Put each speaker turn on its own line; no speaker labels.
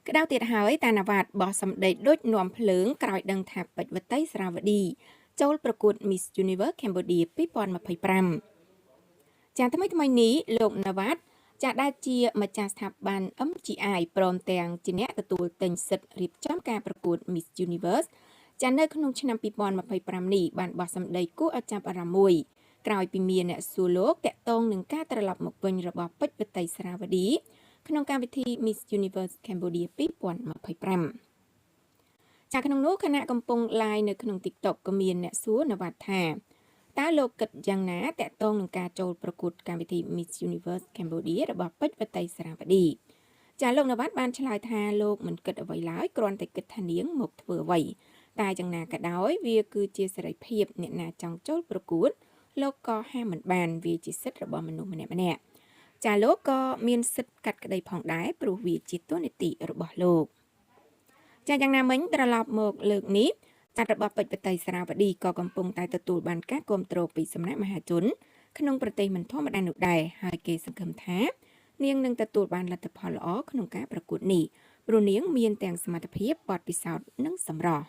ក្តៅទៀតហើយតាណាវ៉ាតបោះសម្ដីដូចនាំភ្លើងក្រោយដឹងថាពេជ្រវតីស្រាវឌីចូលប្រកួត Miss Universe Cambodia 2025ចាថ្មីនេះលោកណាវ៉ាតចាដែលជាម្ចាស់ស្ថាប័ន MGI ព្រមទាំងជាអ្នកទទួលទិញសិទ្ធិរៀបចំការប្រកួត Miss Universe ចានៅក្នុងឆ្នាំ2025នេះបានបោះសម្ដីគួរឲ្យចាប់អារម្មណ៍មួយក្រោយពីមានអ្នកសួរលោកតាក់ទងនឹងការត្រឡប់មកវិញរបស់ពេជ្រវតីស្រាវឌីក្នុងកម្មវិធី Miss Universe Cambodia 2025 ចាក្នុងនោះខណៈកំពុង live នៅក្នុង TikTok ក៏មានអ្នកសួរនវ៉ាត់ថាតើលោកគិតយ៉ាងណាតាក់ទងនឹងការចូលប្រកួតកម្មវិធី Miss Universe Cambodia របស់ពេជ្រវតីស្រាវឌីចាលោកនវ៉ាត់បានឆ្លើយថាលោកមិនគិតអ្វីឡើយគ្រាន់តែគិតថានាងមកធ្វើអ្វីតែយ៉ាងណាក៏ដោយវាគឺជាសេរីភាពអ្នកណាចង់ចូលប្រកួតលោកក៏ហាមមិនបានវាជាសិទ្ធិរបស់មនុស្សម្នាក់ចាលោកក៏មានសិទ្ធិកាត់ក្តីផងដែរព្រោះវាជាតួនាទីរបស់លោកចាយ៉ាងណាមិញត្រឡប់មកលើកនេះចារបស់ពេជ្រវតីស្រាវឌីក៏កំពុងតែទទួលបានការគាំទ្រពីសំណាក់មហាជនក្នុងប្រទេសមិនធម្មតានោះដែរហើយគេសង្ឃឹមថានាងនឹងទទួលបានលទ្ធផលល្អក្នុងការប្រកួតនេះព្រោះនាងមានទាំងសមត្ថភាពបទពិសោធន៍និងសម្រស់